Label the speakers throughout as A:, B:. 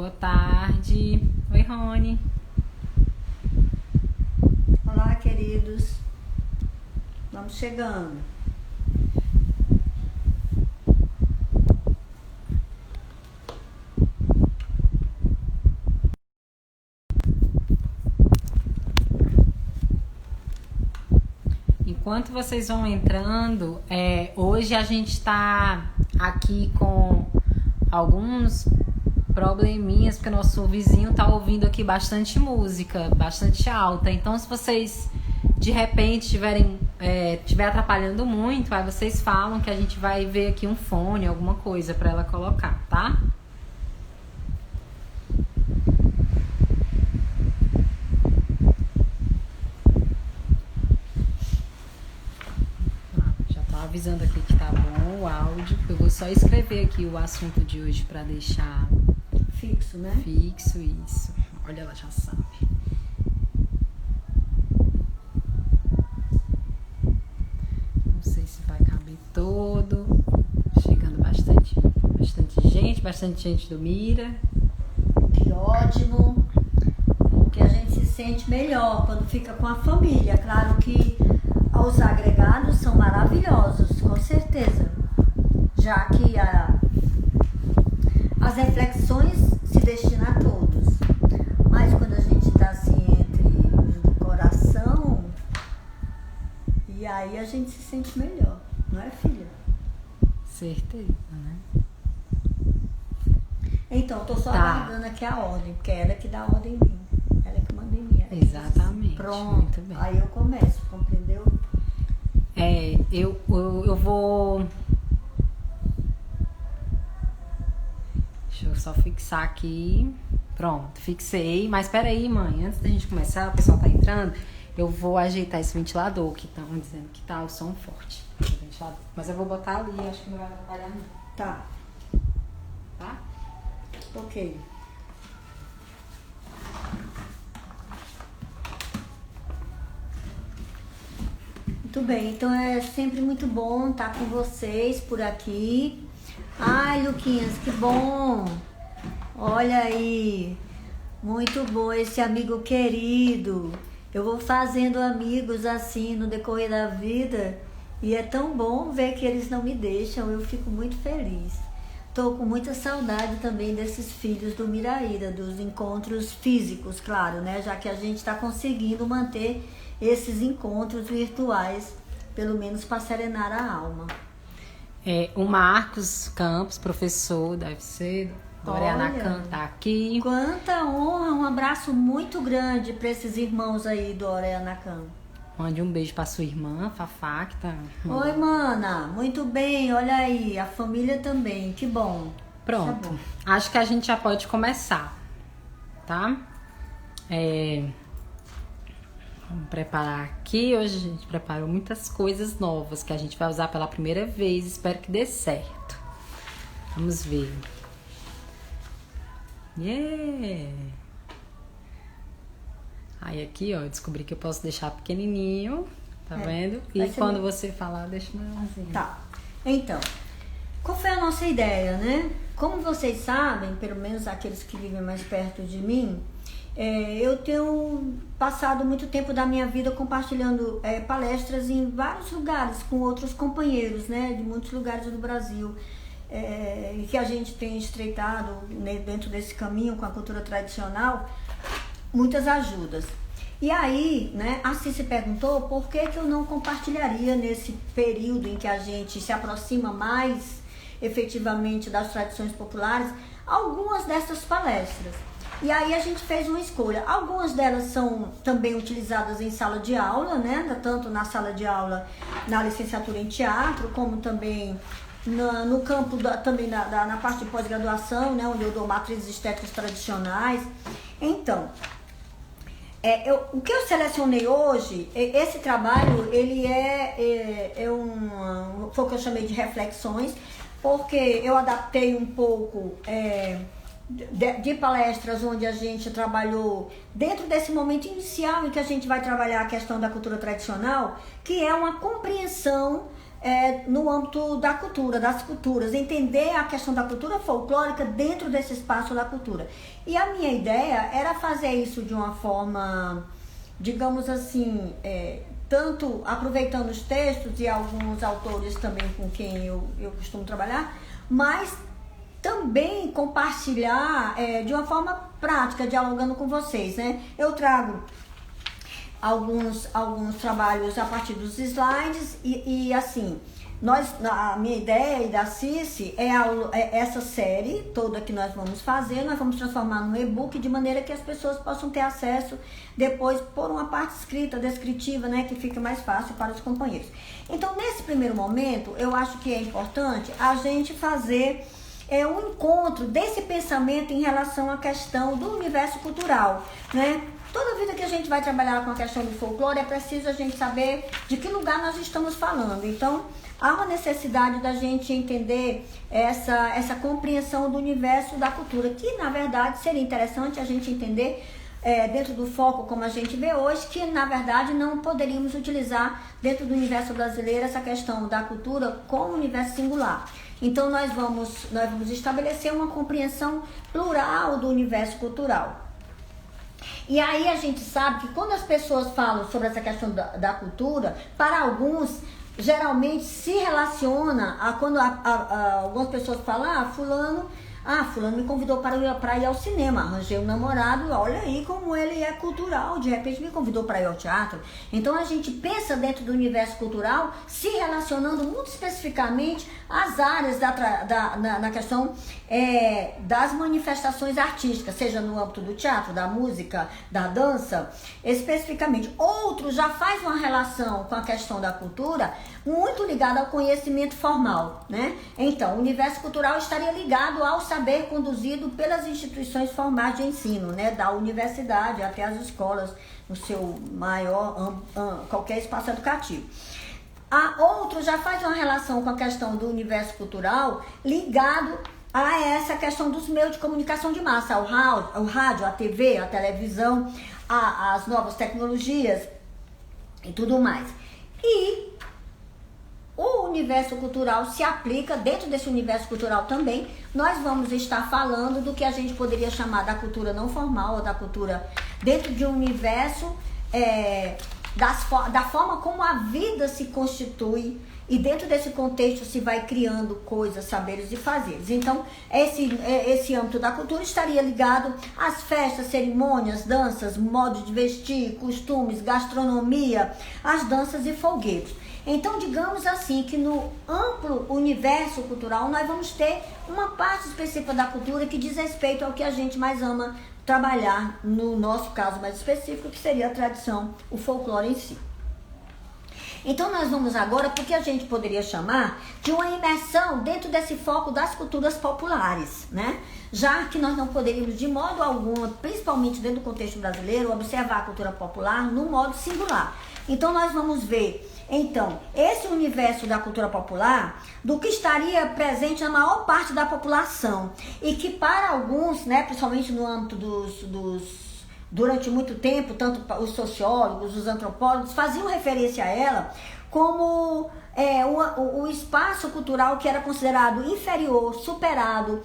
A: Boa tarde. Oi, Rony.
B: Olá, queridos. Vamos chegando.
A: Enquanto vocês vão entrando, hoje a gente está aqui com alguns probleminhas, porque nosso vizinho tá ouvindo aqui bastante música, bastante alta. Então, se vocês de repente estiver atrapalhando muito, aí vocês falam que a gente vai ver aqui um fone, alguma coisa para ela colocar, tá? Já tô avisando aqui que tá bom o áudio. Eu vou só escrever aqui o assunto de hoje para deixar
B: fixo, né?
A: Fixo, isso. Olha, ela já sabe. Não sei se vai caber todo. Chegando bastante gente do Mira.
B: Que ótimo. Que a gente se sente melhor quando fica com a família. Claro que os agregados são maravilhosos, com certeza. Já que as reflexões se destinam a todos. Mas quando a gente está assim entre o coração, e aí a gente se sente melhor, não é, filha?
A: Certeza, né?
B: Então, tô só aguardando aqui a ordem, porque é ela que dá a ordem em mim. Ela que manda em mim.
A: Exatamente.
B: Pronto.
A: Muito bem.
B: Aí eu começo, compreendeu?
A: Eu vou... Deixa eu só fixar aqui. Pronto, fixei. Mas peraí, mãe, antes da gente começar, o pessoal tá entrando, eu vou ajeitar esse ventilador que estão dizendo que tá o som forte. Mas eu vou botar ali, acho que não vai atrapalhar não.
B: Tá.
A: Tá?
B: Ok. Muito bem, então é sempre muito bom estar com vocês por aqui. Ai, Luquinhas, que bom! Olha aí, muito bom esse amigo querido. Eu vou fazendo amigos assim no decorrer da vida e é tão bom ver que eles não me deixam, eu fico muito feliz. Tô com muita saudade também desses filhos do Miraíra, dos encontros físicos, claro, né? Já que a gente está conseguindo manter esses encontros virtuais, pelo menos para serenar a alma.
A: O Marcos Campos, professor da UFC, do Oreanacan, tá aqui.
B: Quanta honra, um abraço muito grande para esses irmãos aí do Oreanacan.
A: Mande um beijo pra sua irmã, Fafá, que tá...
B: Oi, mana, muito bem, olha aí, a família também, que bom.
A: Pronto,
B: Tá bom.
A: Acho que a gente já pode começar, tá? Vamos preparar aqui. Hoje a gente preparou muitas coisas novas que a gente vai usar pela primeira vez. Espero que dê certo. Vamos ver. Yeah! Aí aqui, ó, eu descobri que eu posso deixar pequenininho, tá vendo? E quando você falar, deixa maiorzinho.
B: Tá. Então, qual foi a nossa ideia, né? Como vocês sabem, pelo menos aqueles que vivem mais perto de mim, eu tenho passado muito tempo da minha vida compartilhando palestras em vários lugares com outros companheiros, né, de muitos lugares do Brasil, e que a gente tem estreitado, né, dentro desse caminho com a cultura tradicional, muitas ajudas. E aí, né, assim se perguntou por que eu não compartilharia nesse período em que a gente se aproxima mais efetivamente das tradições populares, algumas dessas palestras. E aí a gente fez uma escolha. Algumas delas são também utilizadas em sala de aula, né? Tanto na sala de aula, na licenciatura em teatro, como também no campo também na parte de pós-graduação, né? Onde eu dou matrizes estéticas tradicionais. Então, o que eu selecionei hoje, esse trabalho, ele foi o que eu chamei de reflexões, porque eu adaptei um pouco... de palestras onde a gente trabalhou dentro desse momento inicial em que a gente vai trabalhar a questão da cultura tradicional, que é uma compreensão no âmbito da cultura, das culturas, entender a questão da cultura folclórica dentro desse espaço da cultura. E a minha ideia era fazer isso de uma forma, digamos assim, tanto aproveitando os textos e alguns autores também com quem eu costumo trabalhar, mas também compartilhar de uma forma prática, dialogando com vocês, né? Eu trago alguns trabalhos a partir dos slides e assim, a minha ideia e da Cici essa série toda que nós vamos fazer, nós vamos transformar num e-book de maneira que as pessoas possam ter acesso depois por uma parte escrita, descritiva, né, que fica mais fácil para os companheiros. Então, nesse primeiro momento, eu acho que é importante a gente fazer um encontro desse pensamento em relação à questão do universo cultural, né? Toda vida que a gente vai trabalhar com a questão do folclore, é preciso a gente saber de que lugar nós estamos falando. Então, há uma necessidade da gente entender essa compreensão do universo da cultura, que, na verdade, seria interessante a gente entender dentro do foco, como a gente vê hoje, que, na verdade, não poderíamos utilizar dentro do universo brasileiro essa questão da cultura como universo singular. Então, nós vamos estabelecer uma compreensão plural do universo cultural. E aí a gente sabe que quando as pessoas falam sobre essa questão da cultura, para alguns, geralmente se relaciona a quando algumas pessoas falam, fulano me convidou para ir ao cinema, arranjei um namorado, olha aí como ele é cultural, de repente me convidou para ir ao teatro. Então a gente pensa dentro do universo cultural, se relacionando muito especificamente às áreas na questão das manifestações artísticas, seja no âmbito do teatro, da música, da dança, especificamente. Outros já faz uma relação com a questão da cultura muito ligada ao conhecimento formal, né? Então, o universo cultural estaria ligado ao saber conduzido pelas instituições formais de ensino, né? Da universidade até as escolas, no seu maior, qualquer espaço educativo. Outro já faz uma relação com a questão do universo cultural ligado a essa questão dos meios de comunicação de massa, o rádio, a TV, a televisão, as novas tecnologias e tudo mais. E o universo cultural se aplica, dentro desse universo cultural também, nós vamos estar falando do que a gente poderia chamar da cultura não formal, ou da cultura dentro de um universo, da forma como a vida se constitui, e dentro desse contexto se vai criando coisas, saberes e fazeres. Então, esse âmbito da cultura estaria ligado às festas, cerimônias, danças, modos de vestir, costumes, gastronomia, às danças e folguedos. Então, digamos assim, que no amplo universo cultural, nós vamos ter uma parte específica da cultura que diz respeito ao que a gente mais ama trabalhar, no nosso caso mais específico, que seria a tradição, o folclore em si. Então, nós vamos agora, porque a gente poderia chamar de uma imersão dentro desse foco das culturas populares, né? Já que nós não poderíamos, de modo algum, principalmente dentro do contexto brasileiro, observar a cultura popular no modo singular. Então, nós vamos ver, então, esse universo da cultura popular, do que estaria presente na maior parte da população, e que para alguns, né, principalmente no âmbito durante muito tempo, tanto os sociólogos, os antropólogos, faziam referência a ela como o espaço cultural que era considerado inferior, superado,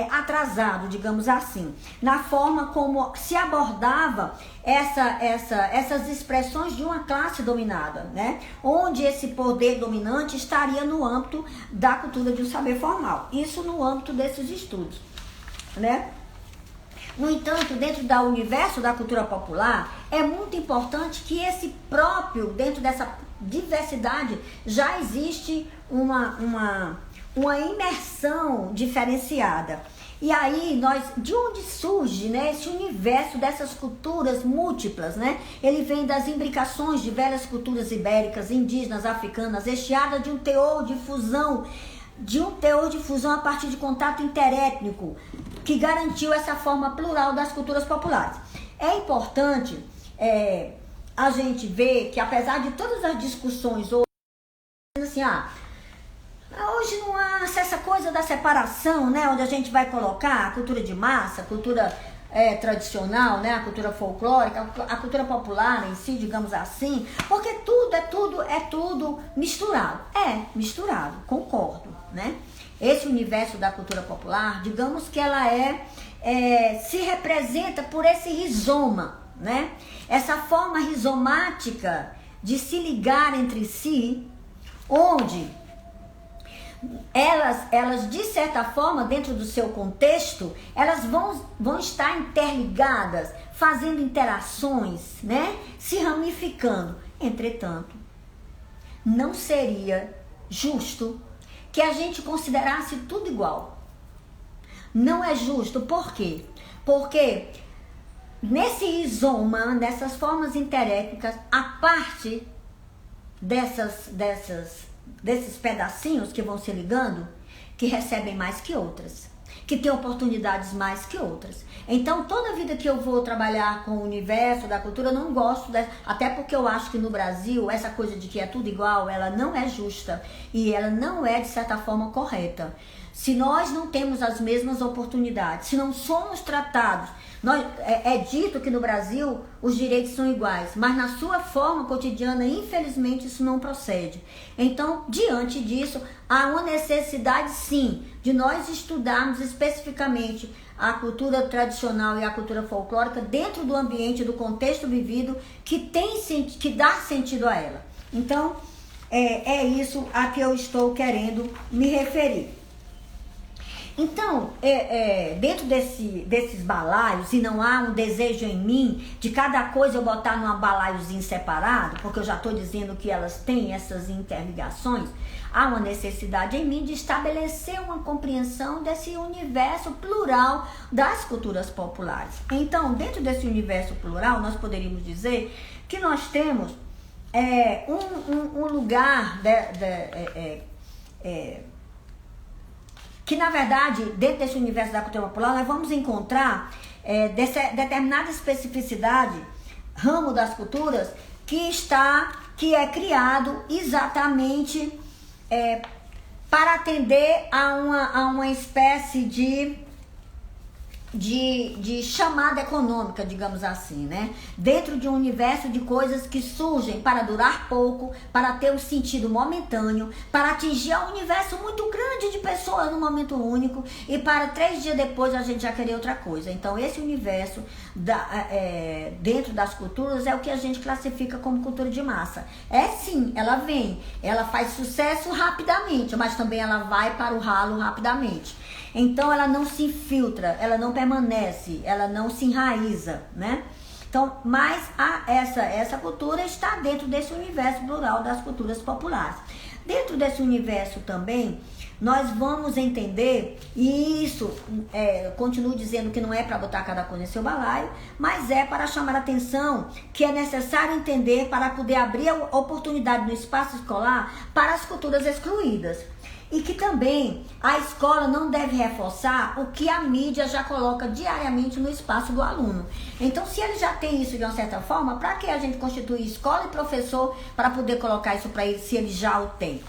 B: atrasado, digamos assim, na forma como se abordava essas expressões de uma classe dominada, né? Onde esse poder dominante estaria no âmbito da cultura de um saber formal, isso no âmbito desses estudos, né? No entanto, dentro do universo da cultura popular, é muito importante que dentro dessa diversidade, já existe uma imersão diferenciada. E aí, de onde surge, né, esse universo dessas culturas múltiplas, né? Ele vem das imbricações de velhas culturas ibéricas, indígenas, africanas, recheada de um teor de fusão a partir de contato interétnico, que garantiu essa forma plural das culturas populares. É importante a gente ver que, apesar de todas as discussões hoje, assim, hoje não há essa coisa da separação, né, onde a gente vai colocar a cultura de massa, a cultura tradicional, né? A cultura folclórica, a cultura popular em si, digamos assim, porque tudo é tudo misturado. Misturado, concordo, né? Esse universo da cultura popular, digamos que ela se representa por esse rizoma, né? Essa forma rizomática de se ligar entre si, onde elas de certa forma, dentro do seu contexto, elas vão estar interligadas, fazendo interações, né? Se ramificando. Entretanto, não seria justo que a gente considerasse tudo igual. Não é justo. Por quê? Porque nesse rizoma, nessas formas interétnicas, a parte desses pedacinhos que vão se ligando, que recebem mais que outras, que têm oportunidades mais que outras. Então, toda vida que eu vou trabalhar com o universo da cultura, eu não gosto até porque eu acho que no Brasil, essa coisa de que é tudo igual, ela não é justa e ela não é, de certa forma, correta. Se nós não temos as mesmas oportunidades, se não somos tratados, é dito que no Brasil os direitos são iguais, mas na sua forma cotidiana, infelizmente, isso não procede. Então, diante disso, há uma necessidade, sim, de nós estudarmos especificamente a cultura tradicional e a cultura folclórica dentro do ambiente, do contexto vivido, que dá sentido a ela. Então, é isso a que eu estou querendo me referir. Então, dentro desses balaios, e não há um desejo em mim de cada coisa eu botar num balaiozinho separado, porque eu já estou dizendo que elas têm essas interligações, há uma necessidade em mim de estabelecer uma compreensão desse universo plural das culturas populares. Então, dentro desse universo plural, nós poderíamos dizer que nós temos um lugar que, na verdade, dentro desse universo da cultura popular, nós vamos encontrar determinada especificidade, ramo das culturas, que é criado exatamente para atender a uma espécie de chamada econômica, digamos assim, né? Dentro de um universo de coisas que surgem para durar pouco, para ter um sentido momentâneo, para atingir um universo muito grande de pessoas num momento único e para 3 dias depois a gente já querer outra coisa. Então, esse universo dentro das culturas é o que a gente classifica como cultura de massa. Sim, ela faz sucesso rapidamente, mas também ela vai para o ralo rapidamente. Então, ela não se infiltra, ela não permanece, ela não se enraiza, né? Então, mas essa cultura está dentro desse universo plural das culturas populares. Dentro desse universo também, nós vamos entender, e isso, continuo dizendo que não é para botar cada coisa em seu balaio, mas é para chamar a atenção que é necessário entender para poder abrir a oportunidade no espaço escolar para as culturas excluídas. E que também a escola não deve reforçar o que a mídia já coloca diariamente no espaço do aluno. Então, se ele já tem isso de uma certa forma, para que a gente constitui escola e professor para poder colocar isso para ele, se ele já o tem?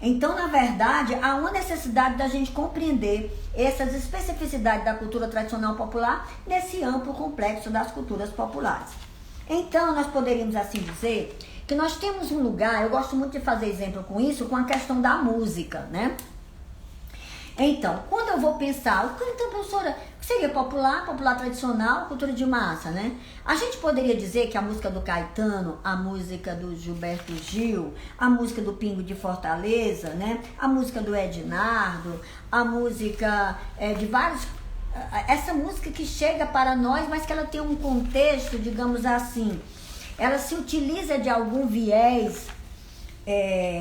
B: Então, na verdade, há uma necessidade da gente compreender essas especificidades da cultura tradicional popular nesse amplo complexo das culturas populares. Então, nós poderíamos assim dizer que nós temos um lugar, eu gosto muito de fazer exemplo com isso, com a questão da música, né? Então, quando eu vou pensar, então, professora, o que seria popular tradicional, cultura de massa, né? A gente poderia dizer que a música do Caetano, a música do Gilberto Gil, a música do Pingo de Fortaleza, né? A música do Ednardo, a música de vários... Essa música que chega para nós, mas que ela tem um contexto, digamos assim, ela se utiliza de algum viés,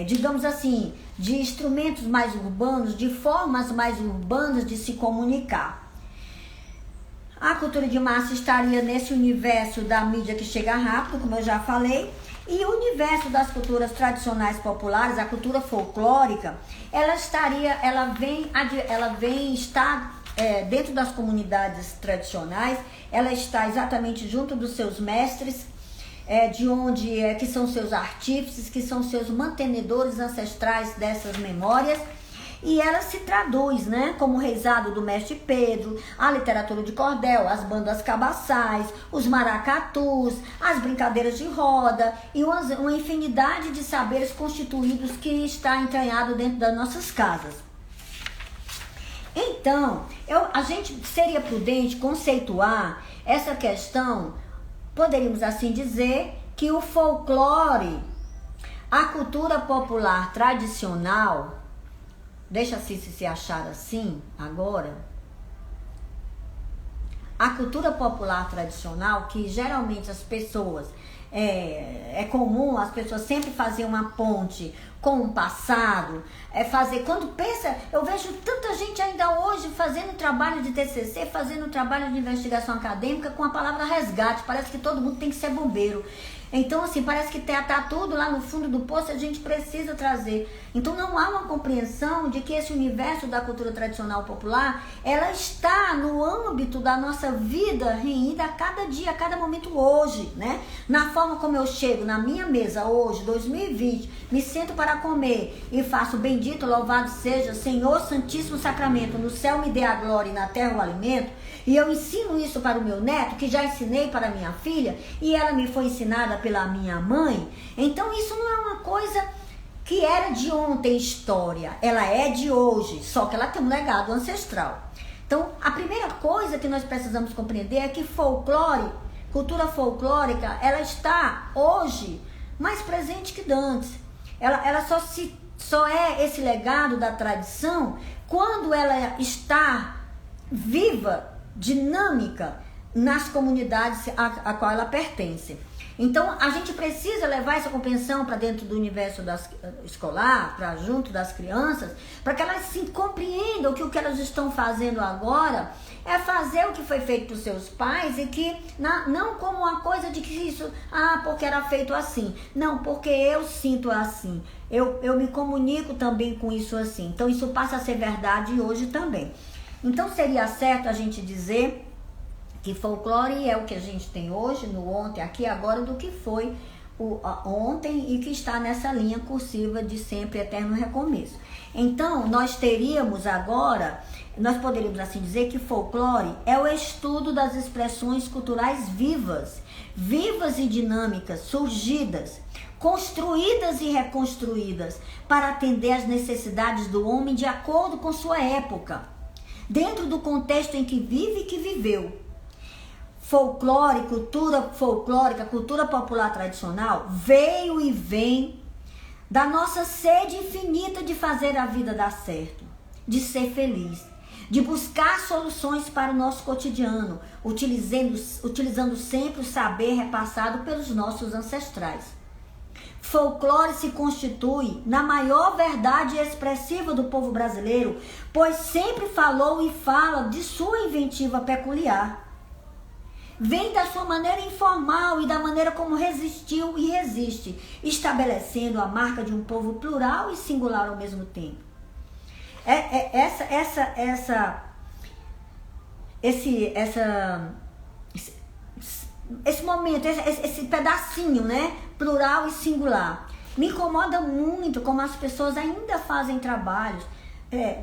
B: digamos assim, de instrumentos mais urbanos, de formas mais urbanas de se comunicar. A cultura de massa estaria nesse universo da mídia que chega rápido, como eu já falei, e o universo das culturas tradicionais populares, a cultura folclórica, ela vem estar dentro das comunidades tradicionais, ela está exatamente junto dos seus mestres, que são seus artífices, que são seus mantenedores ancestrais dessas memórias, E ela se traduz, né, como o reizado do Mestre Pedro, a literatura de cordel, as bandas cabaçais, os maracatus, as brincadeiras de roda e uma infinidade de saberes constituídos que está entranhado dentro das nossas casas. Então, a gente seria prudente conceituar essa questão, poderíamos assim dizer, que o folclore, a cultura popular tradicional, deixa se achar assim agora, a cultura popular tradicional, que geralmente as pessoas, é comum as pessoas sempre fazerem uma ponte com o passado, quando pensa, eu vejo tanta gente ainda hoje fazendo trabalho de TCC, fazendo trabalho de investigação acadêmica com a palavra resgate, parece que todo mundo tem que ser bombeiro. Então, assim, parece que tá tudo lá no fundo do poço, a gente precisa trazer. Então, não há uma compreensão de que esse universo da cultura tradicional popular, ela está no âmbito da nossa vida reinida a cada dia, a cada momento hoje, né? Na forma como eu chego na minha mesa hoje, 2020, me sento para comer e faço bendito, louvado seja, Senhor Santíssimo Sacramento, no céu me dê a glória e na terra o alimento, e eu ensino isso para o meu neto, que já ensinei para minha filha, e ela me foi ensinada pela minha mãe. Então isso não é uma coisa que era de ontem história, ela é de hoje, só que ela tem um legado ancestral. Então a primeira coisa que nós precisamos compreender é que folclore, cultura folclórica, ela está hoje mais presente que antes. Ela só é esse legado da tradição quando ela está viva, dinâmica nas comunidades a qual ela pertence. Então, a gente precisa levar essa compreensão para dentro do universo escolar, para junto das crianças, para que elas se compreendam que o que elas estão fazendo agora é fazer o que foi feito por seus pais e que não como uma coisa de que isso, porque era feito assim. Não, porque eu sinto assim. Eu me comunico também com isso assim. Então, isso passa a ser verdade hoje também. Então, seria certo a gente dizer que folclore é o que a gente tem hoje, no ontem, aqui agora, do que foi ontem e que está nessa linha cursiva de sempre eterno recomeço. Então, nós teríamos agora, nós poderíamos assim dizer que folclore é o estudo das expressões culturais vivas e dinâmicas, surgidas, construídas e reconstruídas para atender às necessidades do homem de acordo com sua época, dentro do contexto em que vive e que viveu. Folclore, cultura folclórica, cultura popular tradicional veio e vem da nossa sede infinita de fazer a vida dar certo, de ser feliz, de buscar soluções para o nosso cotidiano, utilizando sempre o saber repassado pelos nossos ancestrais. Folclore se constitui na maior verdade expressiva do povo brasileiro, pois sempre falou e fala de sua inventiva peculiar. Vem da sua maneira informal e da maneira como resistiu e resiste, estabelecendo a marca de um povo plural e singular ao mesmo tempo. Esse momento, esse pedacinho, né, plural e singular, me incomoda muito como as pessoas ainda fazem trabalhos,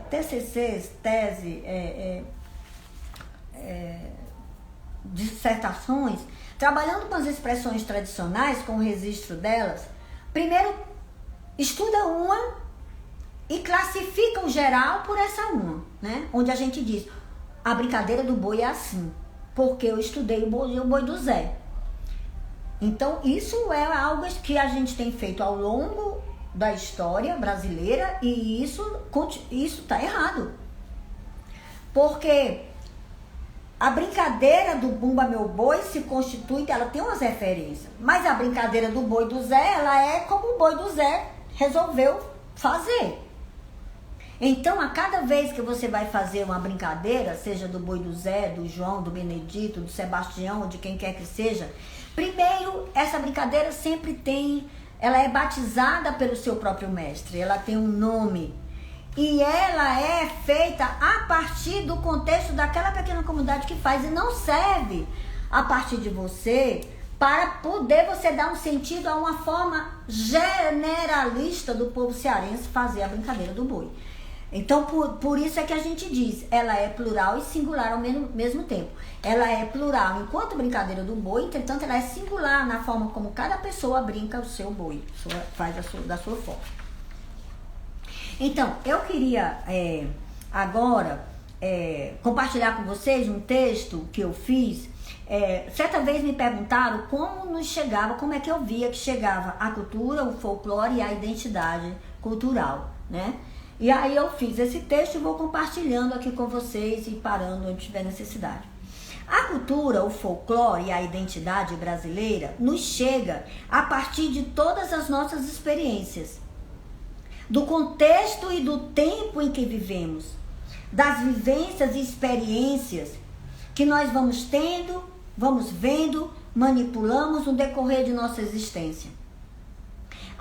B: TCCs, tese, dissertações, trabalhando com as expressões tradicionais, com o registro delas. Primeiro, estuda uma e classifica o geral por essa uma, né? Onde a gente diz, a brincadeira do boi é assim, porque eu estudei o boi do Zé. Então, isso é algo que a gente tem feito ao longo da história brasileira e isso está errado. Porque a brincadeira do Bumba Meu Boi se constitui, ela tem umas referências, mas a brincadeira do boi do Zé, ela é como o boi do Zé resolveu fazer. Então, a cada vez que você vai fazer uma brincadeira, seja do boi do Zé, do João, do Benedito, do Sebastião, ou de quem quer que seja, primeiro, essa brincadeira sempre ela é batizada pelo seu próprio mestre, ela tem um nome. E ela é feita a partir do contexto daquela pequena comunidade que faz, e não serve a partir de você para poder você dar um sentido a uma forma generalista do povo cearense fazer a brincadeira do boi. Então, por isso é que a gente diz, ela é plural e singular ao mesmo tempo. Ela é plural enquanto brincadeira do boi, entretanto, ela é singular na forma como cada pessoa brinca o seu boi, faz da sua forma. Então, eu queria agora compartilhar com vocês um texto que eu fiz. Certa vez me perguntaram como é que eu via que chegava a cultura, o folclore e a identidade cultural, né? E aí eu fiz esse texto e vou compartilhando aqui com vocês e parando onde tiver necessidade. A cultura, o folclore e a identidade brasileira nos chega a partir de todas as nossas experiências, do contexto e do tempo em que vivemos, das vivências e experiências que nós vamos tendo, vamos vendo, manipulamos no decorrer de nossa existência.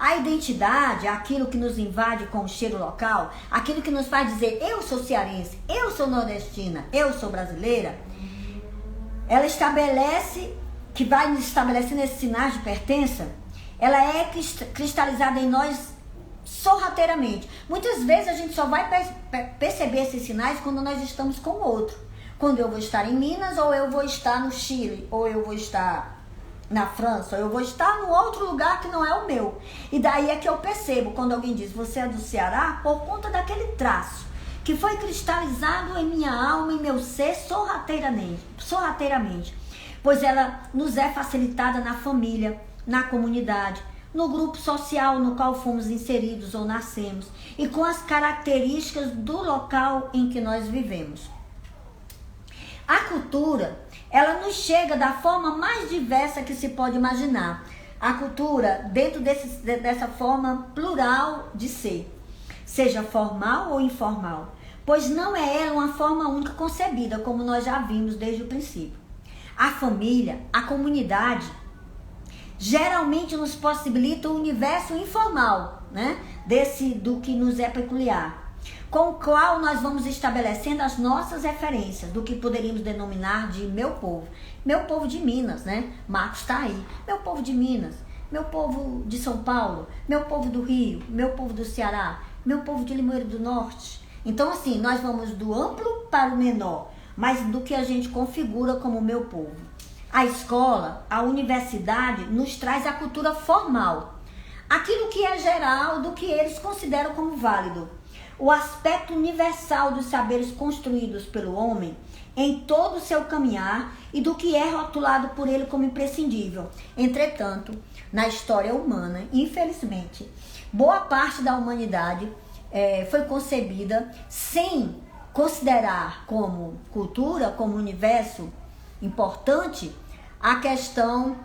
B: A identidade, aquilo que nos invade com o cheiro local, aquilo que nos faz dizer eu sou cearense, eu sou nordestina, eu sou brasileira, ela que vai nos estabelecendo esses sinais de pertença, ela é cristalizada em nós sorrateiramente. Muitas vezes a gente só vai perceber esses sinais quando nós estamos com o outro. Quando eu vou estar em Minas, ou eu vou estar no Chile, ou eu vou estar na França, ou eu vou estar num outro lugar que não é o meu. E daí é que eu percebo, quando alguém diz, você é do Ceará, por conta daquele traço que foi cristalizado em minha alma, em meu ser, sorrateiramente. Pois ela nos é facilitada na família, na comunidade, no grupo social no qual fomos inseridos ou nascemos, e com as características do local em que nós vivemos. A cultura, ela nos chega da forma mais diversa que se pode imaginar. A cultura dentro dessa forma plural de ser, seja formal ou informal, pois não é ela uma forma única concebida, como nós já vimos desde o princípio. A família, a comunidade, geralmente nos possibilita o universo informal, né? Do que nos é peculiar, com o qual nós vamos estabelecendo as nossas referências do que poderíamos denominar de meu povo de Minas, né? Marcos está aí, meu povo de Minas, meu povo de São Paulo, meu povo do Rio, meu povo do Ceará, meu povo de Limoeiro do Norte. Então assim, nós vamos do amplo para o menor, mas do que a gente configura como meu povo. A escola, a universidade nos traz a cultura formal, aquilo que é geral do que eles consideram como válido. O aspecto universal dos saberes construídos pelo homem em todo o seu caminhar e do que é rotulado por ele como imprescindível. Entretanto, na história humana, infelizmente, boa parte da humanidade foi concebida sem considerar como cultura, como universo importante, a questão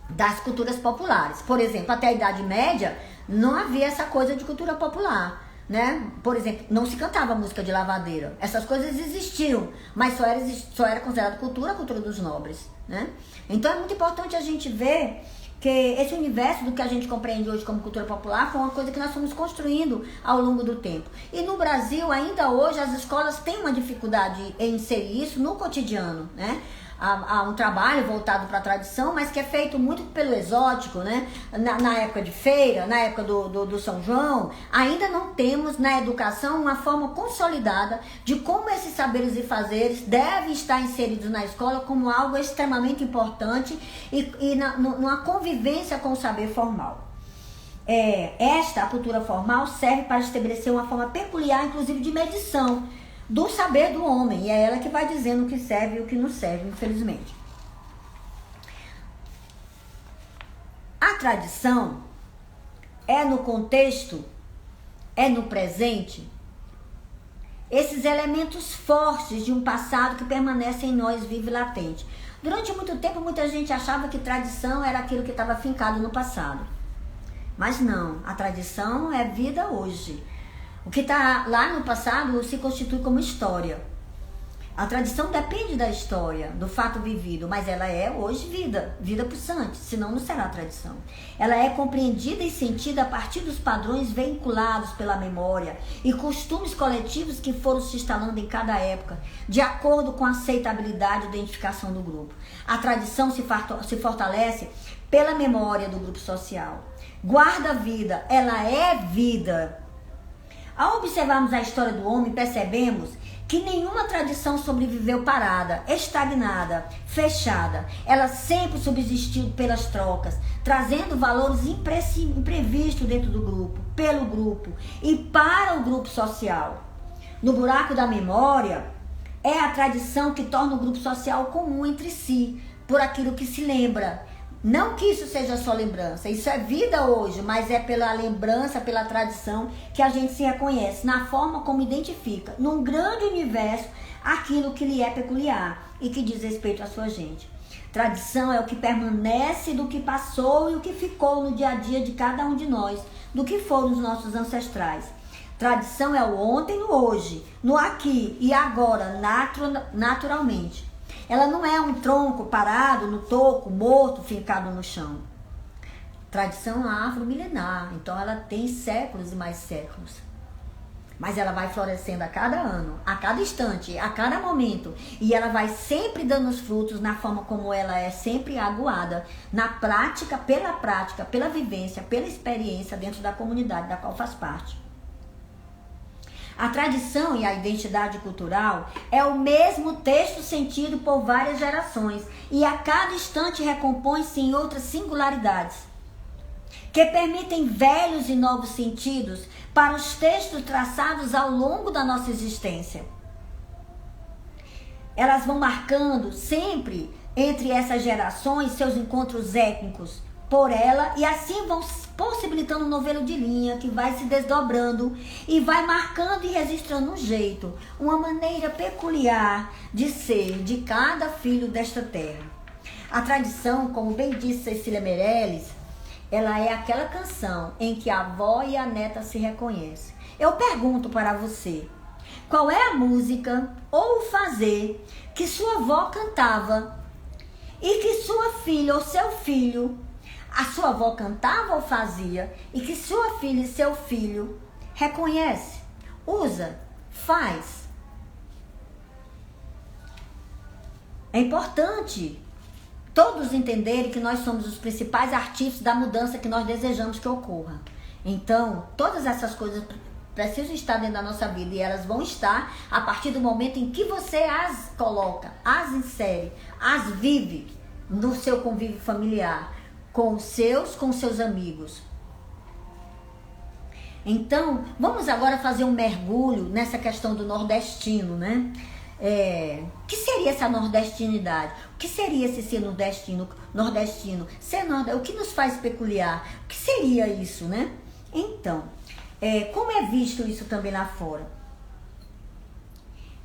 B: das culturas populares. Por exemplo, até a Idade Média não havia essa coisa de cultura popular, né? Por exemplo, não se cantava música de lavadeira. Essas coisas existiam, mas só era considerado cultura, a cultura dos nobres, né? Então é muito importante a gente ver que esse universo do que a gente compreende hoje como cultura popular foi uma coisa que nós fomos construindo ao longo do tempo. E no Brasil, ainda hoje, as escolas têm uma dificuldade em inserir isso no cotidiano, né? Há um trabalho voltado para a tradição, mas que é feito muito pelo exótico, né? Na época de feira, na época do São João, ainda não temos na educação uma forma consolidada de como esses saberes e fazeres devem estar inseridos na escola como algo extremamente importante e numa convivência com o saber formal. A cultura formal serve para estabelecer uma forma peculiar, inclusive de medição do saber do homem, e é ela que vai dizendo o que serve e o que não serve, infelizmente. A tradição é no contexto, é no presente, esses elementos fortes de um passado que permanecem em nós vivo e latente. Durante muito tempo, muita gente achava que tradição era aquilo que estava fincado no passado. Mas não, a tradição é vida hoje. O que está lá no passado se constitui como história. A tradição depende da história, do fato vivido, mas ela é hoje vida pulsante, senão não será tradição. Ela é compreendida e sentida a partir dos padrões vinculados pela memória e costumes coletivos que foram se instalando em cada época, de acordo com a aceitabilidade e identificação do grupo. A tradição se fortalece pela memória do grupo social. Guarda a vida, ela é vida. Ao observarmos a história do homem, percebemos que nenhuma tradição sobreviveu parada, estagnada, fechada. Ela sempre subsistiu pelas trocas, trazendo valores imprevistos dentro do grupo, pelo grupo e para o grupo social. No buraco da memória, é a tradição que torna o grupo social comum entre si, por aquilo que se lembra. Não que isso seja só lembrança, isso é vida hoje, mas é pela lembrança, pela tradição que a gente se reconhece, na forma como identifica, num grande universo, aquilo que lhe é peculiar e que diz respeito à sua gente. Tradição é o que permanece do que passou e o que ficou no dia a dia de cada um de nós, do que foram os nossos ancestrais. Tradição é o ontem no hoje, no aqui e agora, naturalmente. Ela não é um tronco parado no toco, morto, fincado no chão. Tradição é uma árvore milenar, então ela tem séculos e mais séculos. Mas ela vai florescendo a cada ano, a cada instante, a cada momento. E ela vai sempre dando os frutos na forma como ela é sempre aguada. Na prática, pela vivência, pela experiência dentro da comunidade da qual faz parte. A tradição e a identidade cultural é o mesmo texto sentido por várias gerações e a cada instante recompõe-se em outras singularidades, que permitem velhos e novos sentidos para os textos traçados ao longo da nossa existência. Elas vão marcando sempre entre essas gerações seus encontros étnicos por ela e assim vão possibilitando um novelo de linha que vai se desdobrando e vai marcando e registrando um jeito, uma maneira peculiar de ser de cada filho desta terra. A tradição, como bem disse Cecília Meirelles, ela é aquela canção em que a avó e a neta se reconhecem. Eu pergunto para você, qual é a música ou o fazer que sua avó cantava e que sua filha ou seu filho, a sua avó cantava ou fazia e que sua filha e seu filho reconhece, usa, faz? É importante todos entenderem que nós somos os principais artífices da mudança que nós desejamos que ocorra. Então, todas essas coisas precisam estar dentro da nossa vida e elas vão estar a partir do momento em que você as coloca, as insere, as vive no seu convívio familiar, com seus amigos. Então, vamos agora fazer um mergulho nessa questão do nordestino, né? O que seria essa nordestinidade? O que seria esse ser nordestino? O que nos faz peculiar? O que seria isso, né? Então, como é visto isso também lá fora?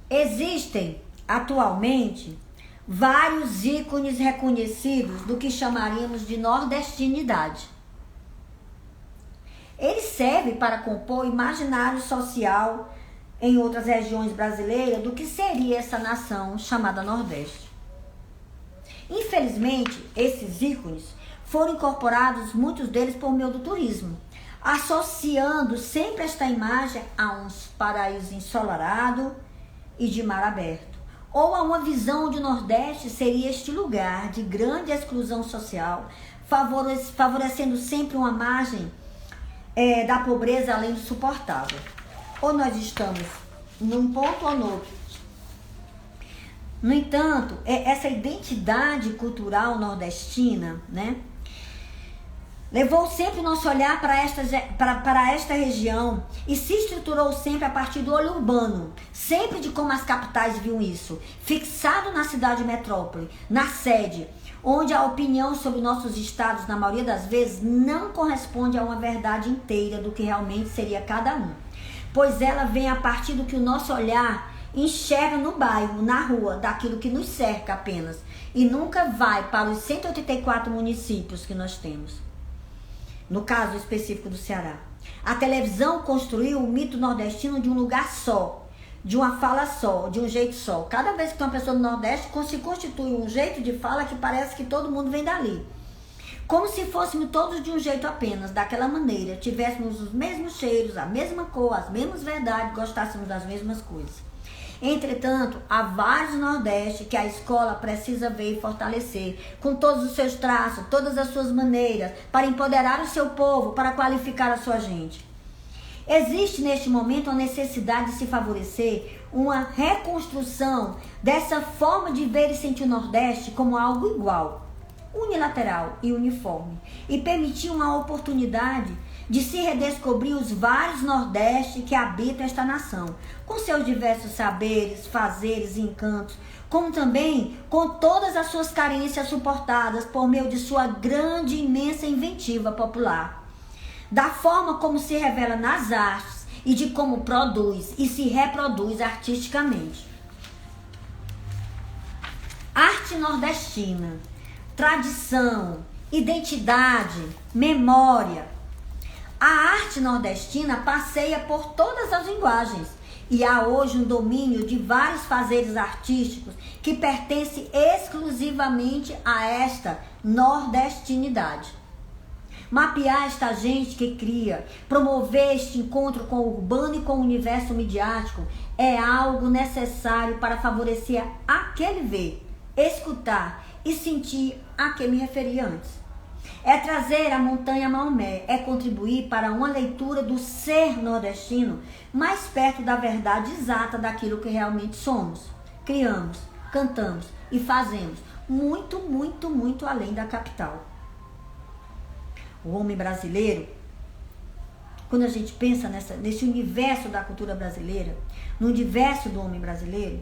B: Existem, atualmente, vários ícones reconhecidos do que chamaríamos de nordestinidade. Ele serve para compor o imaginário social em outras regiões brasileiras do que seria essa nação chamada Nordeste. Infelizmente, esses ícones foram incorporados, muitos deles por meio do turismo, associando sempre esta imagem a uns paraísos ensolarados e de mar aberto, ou a uma visão onde o Nordeste seria este lugar de grande exclusão social, favorecendo sempre uma margem da pobreza além do suportável. Ou nós estamos num ponto ou no outro. No entanto, essa identidade cultural nordestina, né, levou sempre nosso olhar para esta região e se estruturou sempre a partir do olho urbano, sempre de como as capitais viam isso, fixado na cidade metrópole, na sede, onde a opinião sobre nossos estados, na maioria das vezes, não corresponde a uma verdade inteira do que realmente seria cada um, pois ela vem a partir do que o nosso olhar enxerga no bairro, na rua, daquilo que nos cerca apenas, e nunca vai para os 184 municípios que nós temos. No caso específico do Ceará, a televisão construiu o mito nordestino de um lugar só, de uma fala só, de um jeito só. Cada vez que tem uma pessoa do Nordeste, se constitui um jeito de fala que parece que todo mundo vem dali. Como se fôssemos todos de um jeito apenas, daquela maneira, tivéssemos os mesmos cheiros, a mesma cor, as mesmas verdades, gostássemos das mesmas coisas. Entretanto, há vários Nordeste que a escola precisa ver e fortalecer, com todos os seus traços, todas as suas maneiras, para empoderar o seu povo, para qualificar a sua gente. Existe neste momento a necessidade de se favorecer uma reconstrução dessa forma de ver e sentir o Nordeste como algo igual, unilateral e uniforme, e permitir uma oportunidade de se redescobrir os vários Nordeste que habitam esta nação, com seus diversos saberes, fazeres e encantos, como também com todas as suas carências suportadas por meio de sua grande e imensa inventiva popular, da forma como se revela nas artes e de como produz e se reproduz artisticamente. Arte nordestina, tradição, identidade, memória. A arte nordestina passeia por todas as linguagens e há hoje um domínio de vários fazeres artísticos que pertence exclusivamente a esta nordestinidade. Mapear esta gente que cria, promover este encontro com o urbano e com o universo midiático é algo necessário para favorecer aquele ver, escutar e sentir a que me referi antes. É trazer a montanha Maomé, é contribuir para uma leitura do ser nordestino mais perto da verdade exata daquilo que realmente somos, criamos, cantamos e fazemos, muito, muito, muito além da capital. O homem brasileiro, quando a gente pensa nesse universo da cultura brasileira, no universo do homem brasileiro,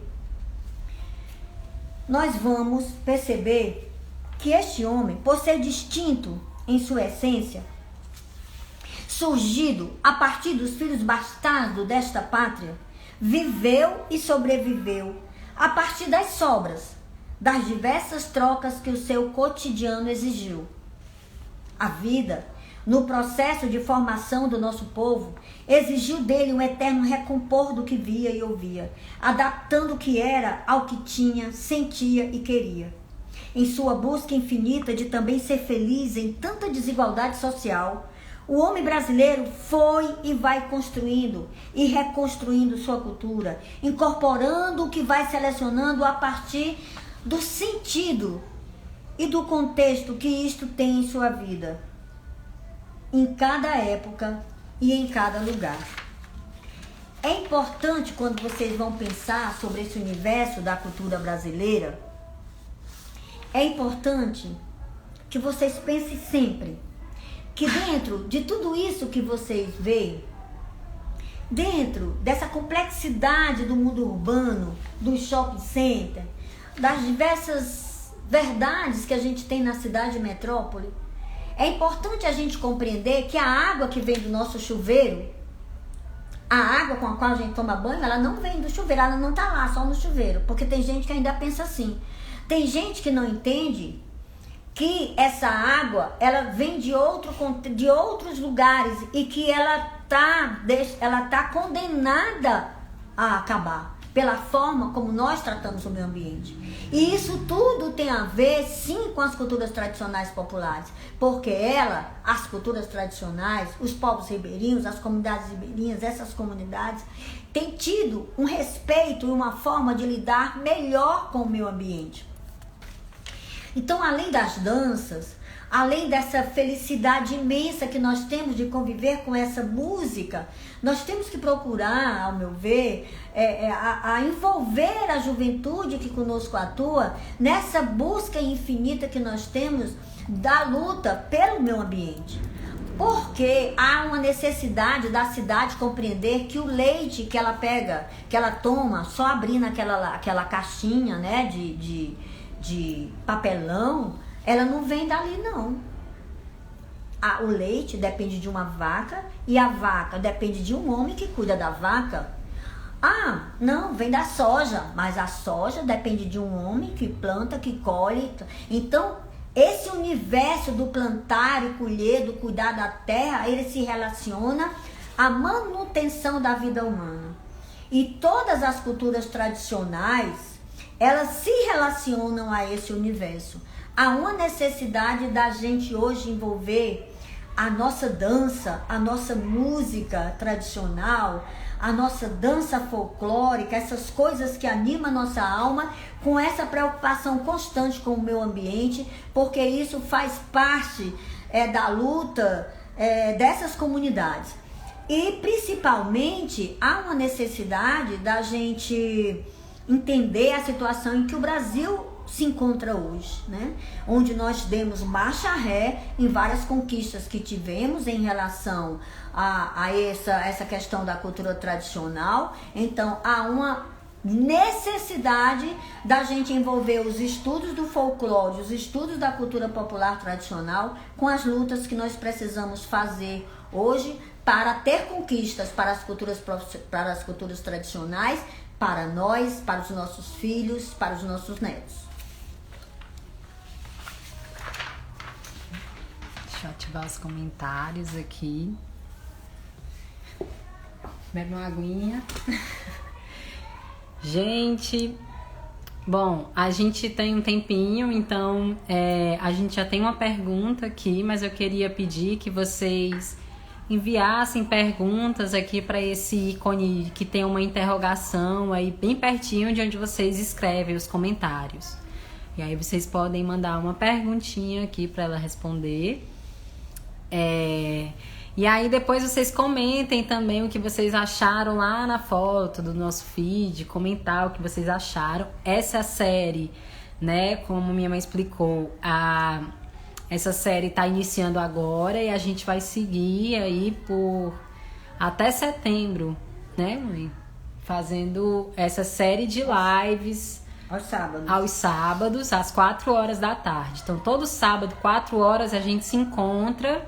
B: nós vamos perceber que este homem, por ser distinto em sua essência, surgido a partir dos filhos bastardos desta pátria, viveu e sobreviveu a partir das sobras, das diversas trocas que o seu cotidiano exigiu. A vida, no processo de formação do nosso povo, exigiu dele um eterno recompor do que via e ouvia, adaptando o que era ao que tinha, sentia e queria. Em sua busca infinita de também ser feliz em tanta desigualdade social, o homem brasileiro foi e vai construindo e reconstruindo sua cultura, incorporando o que vai selecionando a partir do sentido e do contexto que isto tem em sua vida, em cada época e em cada lugar. É importante, quando vocês vão pensar sobre esse universo da cultura brasileira, é importante que vocês pensem sempre que dentro de tudo isso que vocês veem, dentro dessa complexidade do mundo urbano, do shopping center, das diversas verdades que a gente tem na cidade metrópole, é importante a gente compreender que a água que vem do nosso chuveiro, a água com a qual a gente toma banho, ela não vem do chuveiro, ela não tá lá só no chuveiro, porque tem gente que ainda pensa assim. Tem gente que não entende que essa água, ela vem de outros lugares e que ela tá condenada a acabar pela forma como nós tratamos o meio ambiente. E isso tudo tem a ver, sim, com as culturas tradicionais populares, porque as culturas tradicionais, os povos ribeirinhos, as comunidades ribeirinhas, essas comunidades, têm tido um respeito e uma forma de lidar melhor com o meio ambiente. Então, além das danças, além dessa felicidade imensa que nós temos de conviver com essa música, nós temos que procurar, ao meu ver, a envolver a juventude que conosco atua nessa busca infinita que nós temos da luta pelo meio ambiente. Porque há uma necessidade da cidade compreender que o leite que ela pega, que ela toma, só abrindo aquela caixinha, né, de papelão, ela não vem dali, não. O leite depende de uma vaca e a vaca depende de um homem que cuida da vaca. Não, vem da soja, mas a soja depende de um homem que planta, que colhe. Então, esse universo do plantar e colher, do cuidar da terra, ele se relaciona à manutenção da vida humana. E todas as culturas tradicionais, elas se relacionam a esse universo. Há uma necessidade da gente hoje envolver a nossa dança, a nossa música tradicional, a nossa dança folclórica, essas coisas que animam a nossa alma, com essa preocupação constante com o meio ambiente, porque isso faz parte da luta dessas comunidades. E principalmente há uma necessidade da gente entender a situação em que o Brasil se encontra hoje, né? Onde nós demos marcha ré em várias conquistas que tivemos em relação a essa questão da cultura tradicional. Então há uma necessidade da gente envolver os estudos do folclore, os estudos da cultura popular tradicional com as lutas que nós precisamos fazer hoje para ter conquistas para as culturas tradicionais, para nós, para os nossos filhos, para os nossos netos.
A: Deixa eu ativar os comentários aqui. Bebe uma aguinha. Gente, bom, a gente tem um tempinho, então a gente já tem uma pergunta aqui, mas eu queria pedir que vocês enviassem perguntas aqui para esse ícone que tem uma interrogação aí bem pertinho de onde vocês escrevem os comentários. E aí vocês podem mandar uma perguntinha aqui para ela responder. E aí depois vocês comentem também o que vocês acharam lá na foto do nosso feed, comentar o que vocês acharam. Essa série, né, como minha mãe explicou, essa série está iniciando agora e a gente vai seguir aí por até setembro, né, mãe? Fazendo essa série de lives aos sábados, às 4 horas da tarde. Então, todo sábado, 4 horas, a gente se encontra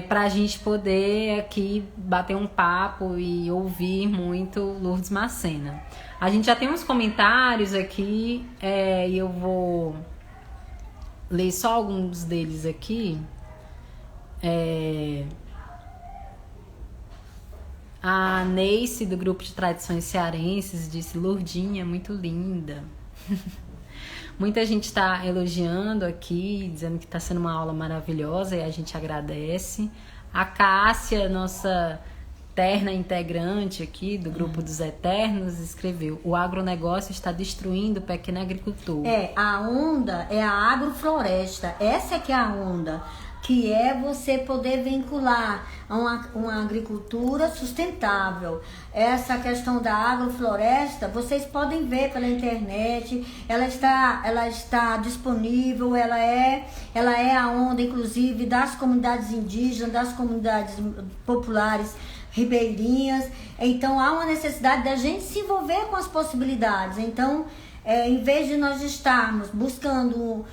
A: pra gente poder aqui bater um papo e ouvir muito Lourdes Macena. A gente já tem uns comentários aqui e eu vou ler só alguns deles aqui. A Neice, do grupo de tradições cearenses, disse: Lourdinha, muito linda. Muita gente está elogiando aqui, dizendo que está sendo uma aula maravilhosa, e a gente agradece. A Cássia, nossa terna integrante aqui do grupo dos Eternos, escreveu: o agronegócio está destruindo o pequeno agricultor.
B: A onda é a agrofloresta, essa é que é a onda, que é você poder vincular a uma agricultura sustentável. Essa questão da agrofloresta, vocês podem ver pela internet, ela está disponível, ela é a onda, inclusive, das comunidades indígenas, das comunidades populares ribeirinhas. Então, há uma necessidade da gente se envolver com as possibilidades. Então, em vez de nós estarmos buscando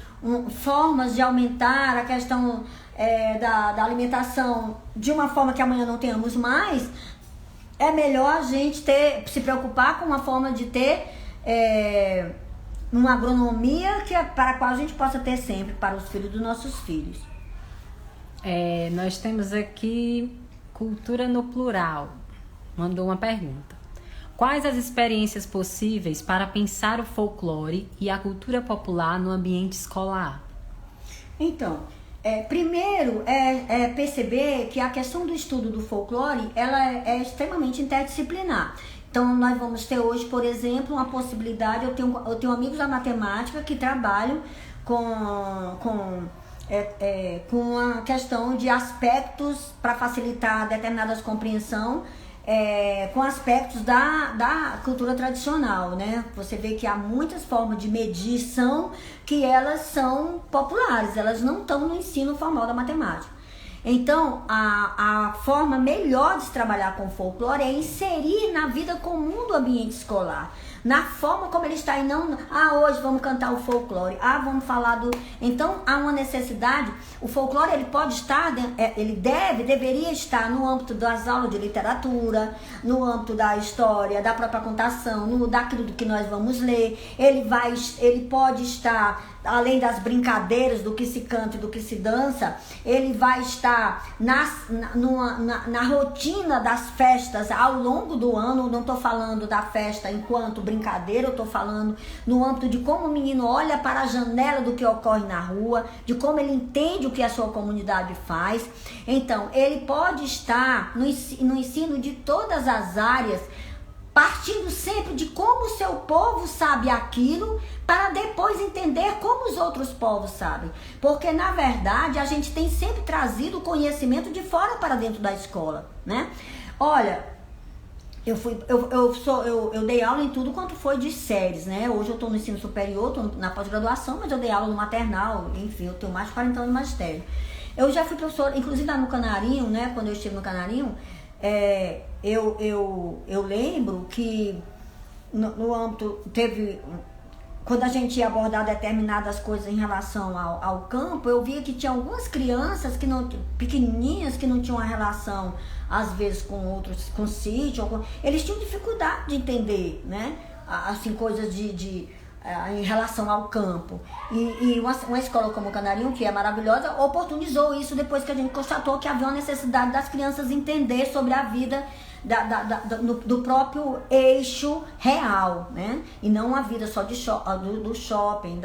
B: formas de aumentar a questão da alimentação de uma forma que amanhã não tenhamos mais, é melhor a gente se preocupar com uma forma de ter uma agronomia para a qual a gente possa ter sempre para os filhos dos nossos filhos.
A: Nós temos aqui Cultura no Plural. Mandou uma pergunta: quais as experiências possíveis para pensar o folclore e a cultura popular no ambiente escolar?
B: Então, primeiro perceber que a questão do estudo do folclore, ela é extremamente interdisciplinar. Então, nós vamos ter hoje, por exemplo, uma possibilidade. Eu tenho amigos da matemática que trabalham com a questão de aspectos para facilitar determinadas compreensão, com aspectos da cultura tradicional, né? Você vê que há muitas formas de medição que elas são populares, elas não estão no ensino formal da matemática. Então, a forma melhor de se trabalhar com o folclore é inserir na vida comum do ambiente escolar, na forma como ele está, e não, hoje vamos cantar o folclore, vamos falar do... Então, há uma necessidade, o folclore, ele pode estar, ele deveria estar no âmbito das aulas de literatura, no âmbito da história, da própria contação, daquilo do que nós vamos ler. Ele pode estar, além das brincadeiras, do que se canta e do que se dança, ele vai estar na rotina das festas ao longo do ano. Não estou falando da festa enquanto brincadeira, eu estou falando no âmbito de como o menino olha para a janela do que ocorre na rua, de como ele entende o que a sua comunidade faz. Então, ele pode estar no ensino de todas as áreas, partindo sempre de como o seu povo sabe aquilo, para depois entender como os outros povos sabem. Porque, na verdade, a gente tem sempre trazido o conhecimento de fora para dentro da escola, né? Olha, eu dei aula em tudo quanto foi de séries, né? Hoje eu estou no ensino superior, estou na pós-graduação, mas eu dei aula no maternal, enfim, eu tenho mais de 40 anos de magistério. Eu já fui professora, inclusive lá no Canarinho, né? Quando eu estive no Canarinho, eu lembro que no âmbito teve... Quando a gente ia abordar determinadas coisas em relação ao campo, eu via que tinha algumas crianças pequenininhas que não tinham uma relação, às vezes, com outros, com sítio, eles tinham dificuldade de entender, né? Assim, coisas em relação ao campo. E uma escola como o Canarinho, que é maravilhosa, oportunizou isso depois que a gente constatou que havia uma necessidade das crianças entender sobre a vida do próprio eixo real, né? E não a vida só do shopping,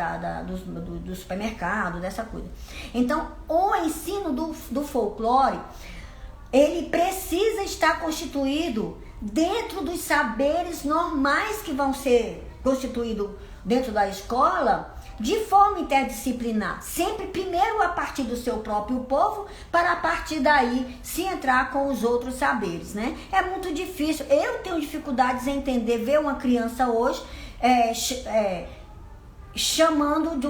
B: do supermercado, dessa coisa. Então, o ensino do folclore, ele precisa estar constituído dentro dos saberes normais que vão ser constituídos dentro da escola, de forma interdisciplinar, sempre primeiro a partir do seu próprio povo, para a partir daí se entrar com os outros saberes, né? É muito difícil, eu tenho dificuldades em entender, ver uma criança hoje chamando de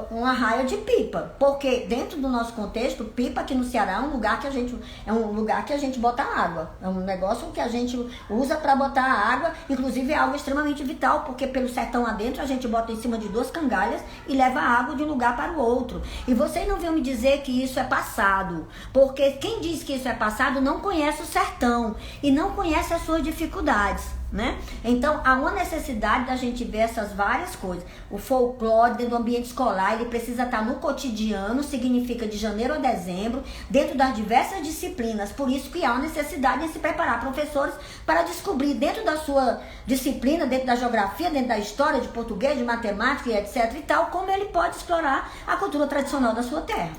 B: uma raia de pipa, porque dentro do nosso contexto, pipa aqui no Ceará é um lugar que a gente bota água, é um negócio que a gente usa para botar água, inclusive é algo extremamente vital, porque pelo sertão adentro a gente bota em cima de 2 cangalhas e leva água de um lugar para o outro. E vocês não venham me dizer que isso é passado, porque quem diz que isso é passado não conhece o sertão e não conhece as suas dificuldades, né? Então há uma necessidade da gente ver essas várias coisas. O folclore dentro do ambiente escolar, ele precisa estar no cotidiano, significa de janeiro a dezembro, dentro das diversas disciplinas. Por isso que há uma necessidade de se preparar professores para descobrir dentro da sua disciplina, dentro da geografia, dentro da história, de português, de matemática e etc e tal, como ele pode explorar a cultura tradicional da sua terra.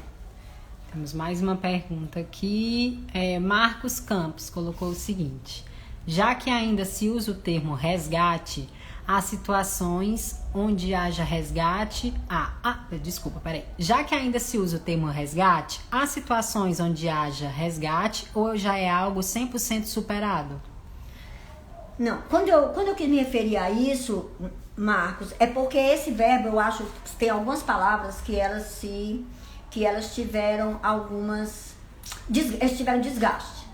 A: Temos mais uma pergunta aqui. Marcos Campos colocou o seguinte: já que ainda se usa o termo resgate, há situações onde haja resgate... Já que ainda se usa o termo resgate, há situações onde haja resgate ou já é algo 100% superado?
B: Não, quando eu quis me referir a isso, Marcos, é porque esse verbo, eu acho que tem algumas palavras que elas tiveram eles tiveram desgaste.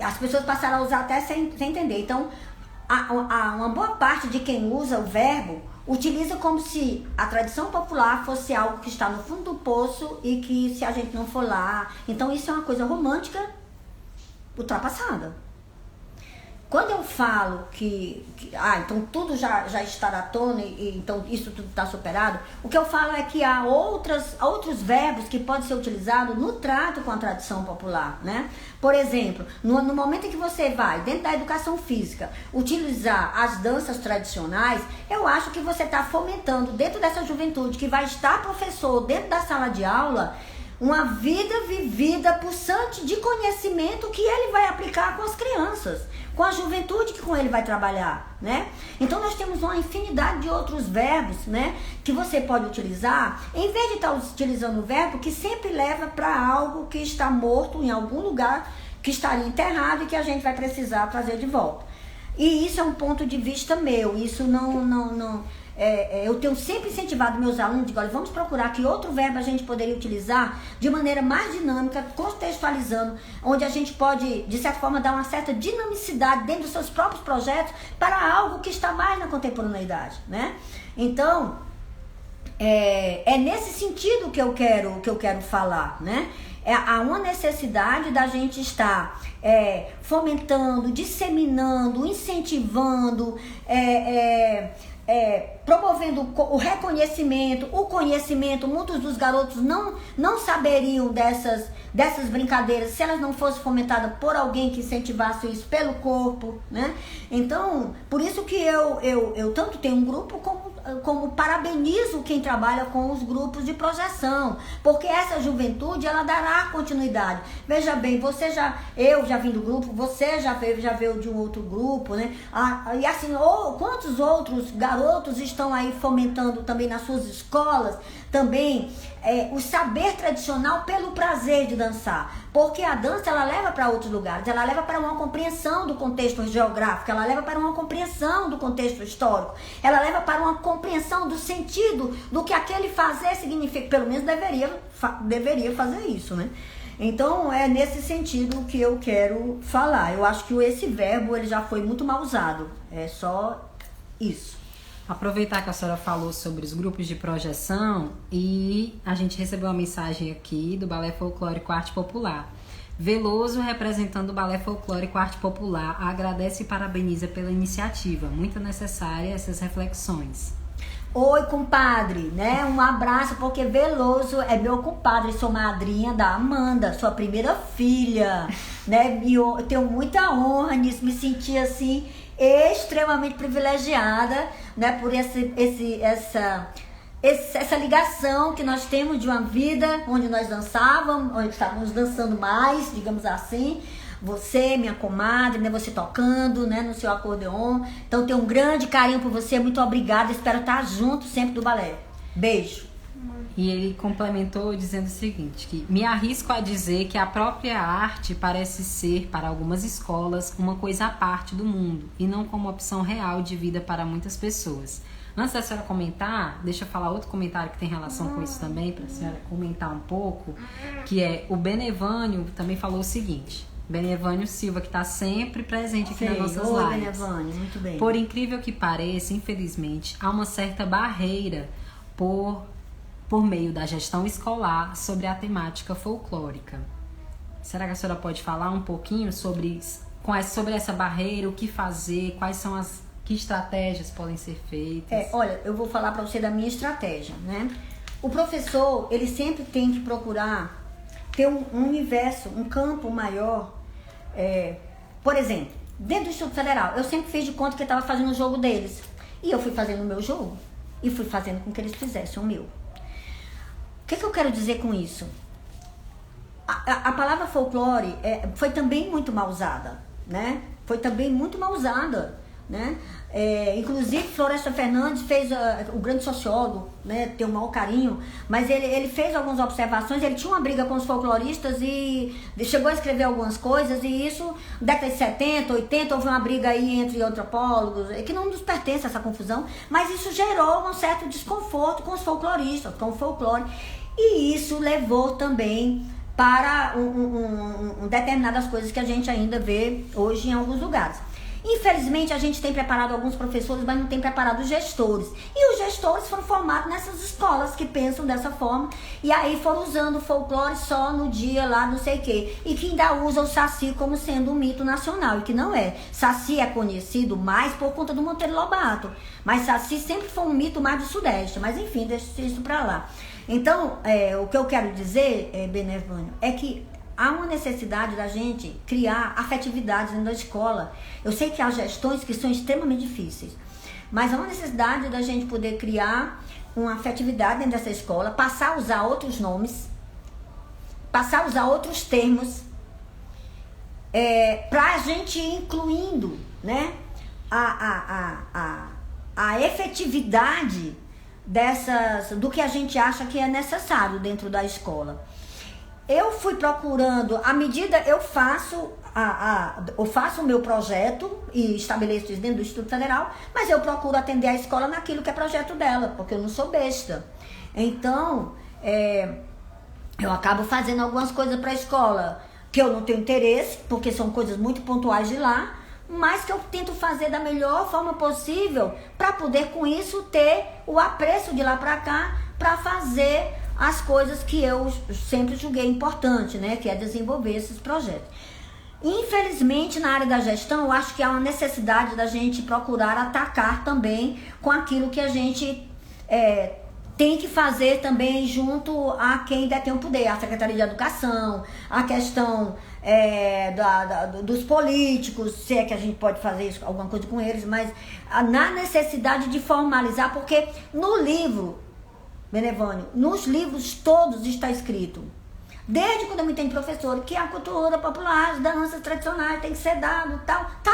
B: As pessoas passaram a usar até sem entender. Então, uma boa parte de quem usa o verbo utiliza como se a tradição popular fosse algo que está no fundo do poço e que se a gente não for lá... Então, isso é uma coisa romântica ultrapassada. Quando eu falo então tudo já está à tona e então isso tudo está superado, o que eu falo é que há outros verbos que podem ser utilizados no trato com a tradição popular, né? Por exemplo, no momento em que você vai, dentro da educação física, utilizar as danças tradicionais, eu acho que você está fomentando dentro dessa juventude que vai estar professor dentro da sala de aula, uma vida vivida pulsante de conhecimento que ele vai aplicar com as crianças, com a juventude que com ele vai trabalhar, né? Então nós temos uma infinidade de outros verbos, né, que você pode utilizar, em vez de estar utilizando o verbo que sempre leva para algo que está morto em algum lugar, que estaria enterrado e que a gente vai precisar trazer de volta. E isso é um ponto de vista meu, isso eu tenho sempre incentivado meus alunos, digo, olha, vamos procurar que outro verbo a gente poderia utilizar de maneira mais dinâmica, contextualizando, onde a gente pode, de certa forma, dar uma certa dinamicidade dentro dos seus próprios projetos para algo que está mais na contemporaneidade, né? Então, é nesse sentido que eu quero falar, né? Há uma necessidade da gente estar fomentando, disseminando, incentivando, promovendo o reconhecimento, o conhecimento. Muitos dos garotos não saberiam dessas brincadeiras se elas não fossem fomentadas por alguém que incentivasse isso pelo corpo, né? Então, por isso que eu tanto tenho um grupo como como parabenizo quem trabalha com os grupos de projeção, porque essa juventude, ela dará continuidade. Veja bem, eu já vim do grupo, você já veio de um outro grupo, né? E assim, quantos outros garotos estão aí fomentando também nas suas escolas, também o saber tradicional pelo prazer de dançar, porque a dança, ela leva para outros lugares, ela leva para uma compreensão do contexto geográfico, ela leva para uma compreensão do contexto histórico, ela leva para uma compreensão do sentido do que aquele fazer significa, pelo menos deveria fazer isso, né? Então é nesse sentido que eu quero falar. Eu acho que esse verbo ele já foi muito mal usado, é só isso.
A: Aproveitar que a senhora falou sobre os grupos de projeção, e a gente recebeu uma mensagem aqui do Balé Folclórico Arte Popular. Veloso, representando o Balé Folclórico Arte Popular, agradece e parabeniza pela iniciativa. Muito necessária essas reflexões.
B: Oi, compadre, né? Um abraço, porque Veloso é meu compadre, sou madrinha da Amanda, sua primeira filha, né? Eu tenho muita honra nisso, me senti assim extremamente privilegiada, né? Por essa ligação que nós temos de uma vida onde nós dançávamos, onde estávamos dançando mais, digamos assim. Você, minha comadre, né? Você tocando, né? No seu acordeon. Então, tenho um grande carinho por você. Muito obrigada. Espero estar junto sempre do balé. Beijo.
A: E ele complementou dizendo o seguinte, que me arrisco a dizer que a própria arte parece ser, para algumas escolas, uma coisa à parte do mundo e não como opção real de vida para muitas pessoas. Antes da senhora comentar, deixa eu falar outro comentário que tem relação com isso também, para a senhora comentar um pouco, que é o Benevânio também falou o seguinte, Benevânio Silva, que está sempre presente aqui nas nossas lives.
B: Benevânio, muito bem.
A: Por incrível que pareça, infelizmente, há uma certa barreira por meio da gestão escolar sobre a temática folclórica. Será que a senhora pode falar um pouquinho sobre essa barreira, o que fazer, que estratégias podem ser feitas?
B: Olha, eu vou falar para você da minha estratégia, né? O professor, ele sempre tem que procurar ter um universo, um campo maior. Por exemplo, dentro do Instituto Federal, eu sempre fiz de conta que eu estava fazendo o jogo deles. E eu fui fazendo o meu jogo e fui fazendo com que eles fizessem o meu. O que eu quero dizer com isso? A palavra folclore foi também muito mal usada, né? Foi também muito mal usada, né? Inclusive, Floresta Fernandes fez, o grande sociólogo, né? Tem um maior carinho, mas ele fez algumas observações, ele tinha uma briga com os folcloristas e chegou a escrever algumas coisas, e isso, na década de 70, 80, houve uma briga aí entre antropólogos, que não nos pertence a essa confusão, mas isso gerou um certo desconforto com os folcloristas, com o folclore, e isso levou também para determinadas coisas que a gente ainda vê hoje em alguns lugares. Infelizmente, a gente tem preparado alguns professores, mas não tem preparado os gestores. E os gestores foram formados nessas escolas que pensam dessa forma. E aí foram usando o folclore só no dia lá, não sei o quê. E que ainda usa o Saci como sendo um mito nacional. E que não é. Saci é conhecido mais por conta do Monteiro Lobato. Mas Saci sempre foi um mito mais do Sudeste. Mas enfim, deixa isso pra lá. Então, o que eu quero dizer, Benevânio, é que há uma necessidade da gente criar afetividades dentro da escola. Eu sei que há gestões que são extremamente difíceis, mas há uma necessidade da gente poder criar uma afetividade dentro dessa escola, passar a usar outros nomes, passar a usar outros termos, para a gente ir incluindo, né, a efetividade do que a gente acha que é necessário dentro da escola. Eu fui procurando, à medida eu faço o meu projeto e estabeleço isso dentro do Instituto Federal, mas eu procuro atender a escola naquilo que é projeto dela, porque eu não sou besta. Então, eu acabo fazendo algumas coisas para a escola que eu não tenho interesse, porque são coisas muito pontuais de lá, mas que eu tento fazer da melhor forma possível para poder com isso ter o apreço de lá para cá para fazer as coisas que eu sempre julguei importante, né? Que é desenvolver esses projetos. Infelizmente, na área da gestão, eu acho que há uma necessidade da gente procurar atacar também com aquilo que a gente tem que fazer também junto a quem detém o poder, a Secretaria de Educação, a questão dos políticos, se é que a gente pode fazer isso, alguma coisa com eles, mas na necessidade de formalizar, porque no livro, Benevânio, nos livros todos está escrito, desde quando eu me entendo professor, que a cultura popular, as danças tradicionais tem que ser dado, tal, tá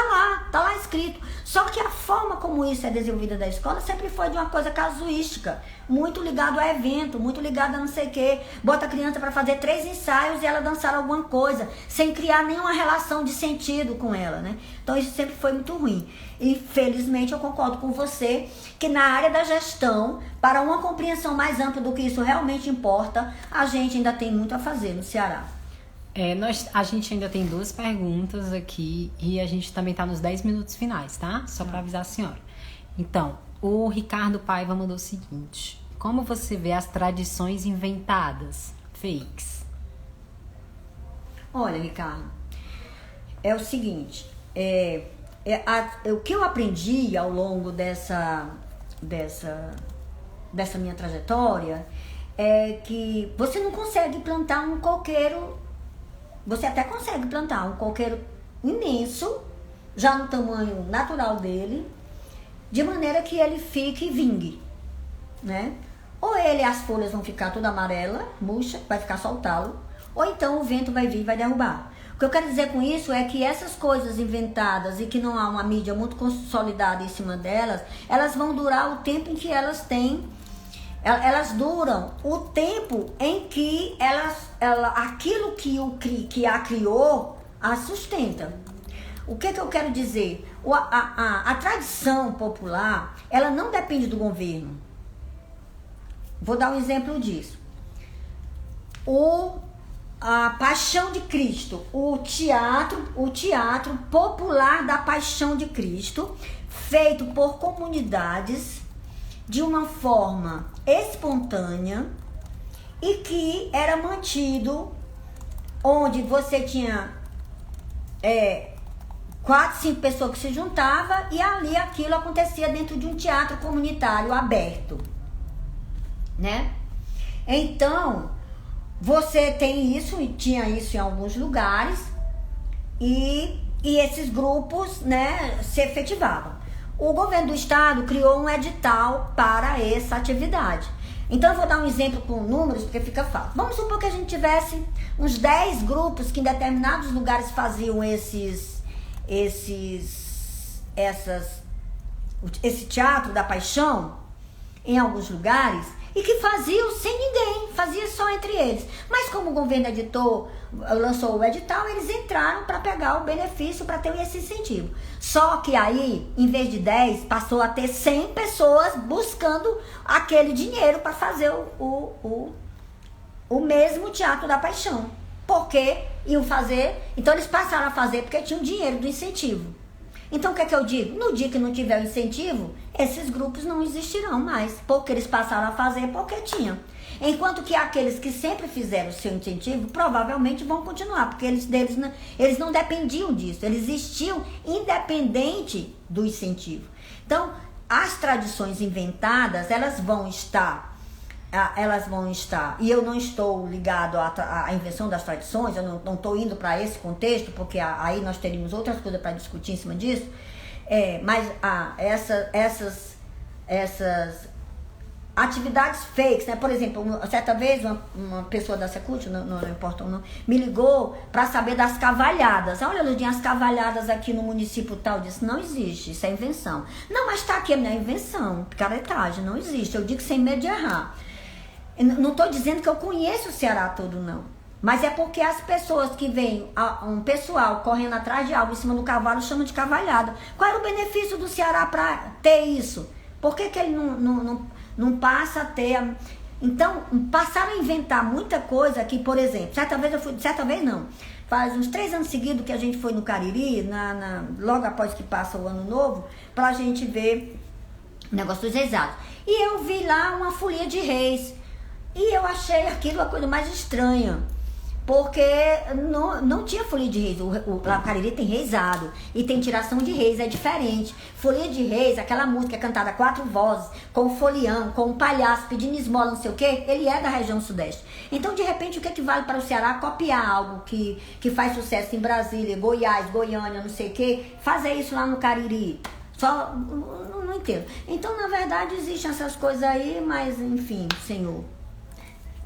B: lá escrito. Só que a forma como isso é desenvolvida da escola sempre foi de uma coisa casuística, muito ligado a evento, muito ligado a não sei o quê. Bota a criança para fazer 3 ensaios e ela dançar alguma coisa, sem criar nenhuma relação de sentido com ela, né? Então isso sempre foi muito ruim. E felizmente eu concordo com você que na área da gestão, para uma compreensão mais ampla do que isso realmente importa, a gente ainda tem muito a fazer no Ceará.
A: A gente ainda tem 2 perguntas aqui e a gente também está nos 10 minutos finais, tá? Só para avisar a senhora. Então, o Ricardo Paiva mandou o seguinte: como você vê as tradições inventadas, fakes?
B: Olha, Ricardo, é o seguinte, o que eu aprendi ao longo dessa minha trajetória é que você não consegue plantar um coqueiro, você até consegue plantar um coqueiro imenso, já no tamanho natural dele, de maneira que ele fique e vingue, né? Ou as folhas vão ficar toda amarela, murcha, vai ficar só o talo, ou então o vento vai vir e vai derrubar. O que eu quero dizer com isso é que essas coisas inventadas e que não há uma mídia muito consolidada em cima delas, elas vão durar o tempo em que elas têm, elas duram o tempo em que aquilo que a criou, a sustenta. O que eu quero dizer? A tradição popular, ela não depende do governo. Vou dar um exemplo disso. A Paixão de Cristo, o teatro popular da Paixão de Cristo, feito por comunidades de uma forma espontânea e que era mantido, onde você tinha 4, 5 pessoas que se juntavam e ali aquilo acontecia dentro de um teatro comunitário aberto, né? Então, você tem isso, e tinha isso em alguns lugares, e esses grupos, né, se efetivavam. O governo do estado criou um edital para essa atividade. Então, eu vou dar um exemplo com números, porque fica fácil. Vamos supor que a gente tivesse uns 10 grupos que em determinados lugares faziam esse teatro da paixão, em alguns lugares, e que faziam sem ninguém, fazia só entre eles. Mas como o governo lançou o edital, eles entraram para pegar o benefício, para ter esse incentivo. Só que aí, em vez de 10, passou a ter 100 pessoas buscando aquele dinheiro para fazer o mesmo teatro da paixão. Porque iam fazer, então eles passaram a fazer porque tinham dinheiro do incentivo. Então o que é que eu digo? No dia que não tiver o incentivo, esses grupos não existirão mais, porque eles passaram a fazer porque tinham. Enquanto que aqueles que sempre fizeram o seu incentivo, provavelmente vão continuar, porque eles não dependiam disso, eles existiam independente do incentivo. Então, as tradições inventadas, elas vão estar, e eu não estou ligado à invenção das tradições, eu não estou indo para esse contexto, porque aí nós teríamos outras coisas para discutir em cima disso, mas essas atividades fakes, né? Por exemplo, certa vez uma pessoa da Secult, não importa o nome, me ligou para saber das cavalhadas. Olha, Ludinha, as cavalhadas aqui no município tal, disse, não existe, isso é invenção. Não, mas está aqui a minha invenção, picaretagem, não existe, eu digo sem medo de errar. Não estou dizendo que eu conheço o Ceará todo, não. Mas é porque as pessoas que veem um pessoal correndo atrás de algo em cima do cavalo chamam de cavalhada. Qual era o benefício do Ceará para ter isso? Por que ele não passa a ter... Então, passaram a inventar muita coisa que, por exemplo, certa vez não, faz uns 3 anos seguidos que a gente foi no Cariri, logo após que passa o ano novo, para a gente ver o negócio dos exatos. E eu vi lá uma folia de reis. E eu achei aquilo a coisa mais estranha, porque não tinha folia de reis. O Cariri tem reisado e tem tiração de reis, é diferente. Folia de reis, aquela música é cantada a 4 vozes, com o folião, com o palhaço pedindo esmola, não sei o quê, ele é da região sudeste. Então, de repente, o que vale para o Ceará? Copiar algo que faz sucesso em Brasília, Goiás, Goiânia, não sei o quê, fazer isso lá no Cariri. Só não entendo. Então, na verdade, existem essas coisas aí, mas, enfim, Senhor,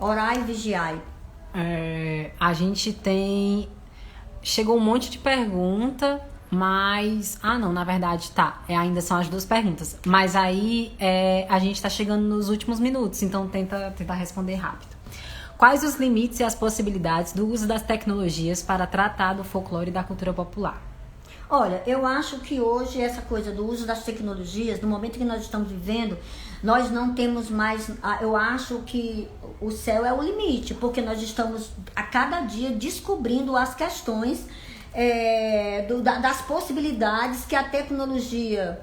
B: orai e vigiai.
A: A gente tem... Chegou um monte de pergunta, mas... não, na verdade, ainda são as 2 perguntas. Mas aí, a gente tá chegando nos últimos minutos, então tenta responder rápido. Quais os limites e as possibilidades do uso das tecnologias para tratar do folclore e da cultura popular?
B: Olha, eu acho que hoje essa coisa do uso das tecnologias, no momento que nós estamos vivendo, nós não temos mais... Eu acho que o céu é o limite, porque nós estamos a cada dia descobrindo as questões das possibilidades que a tecnologia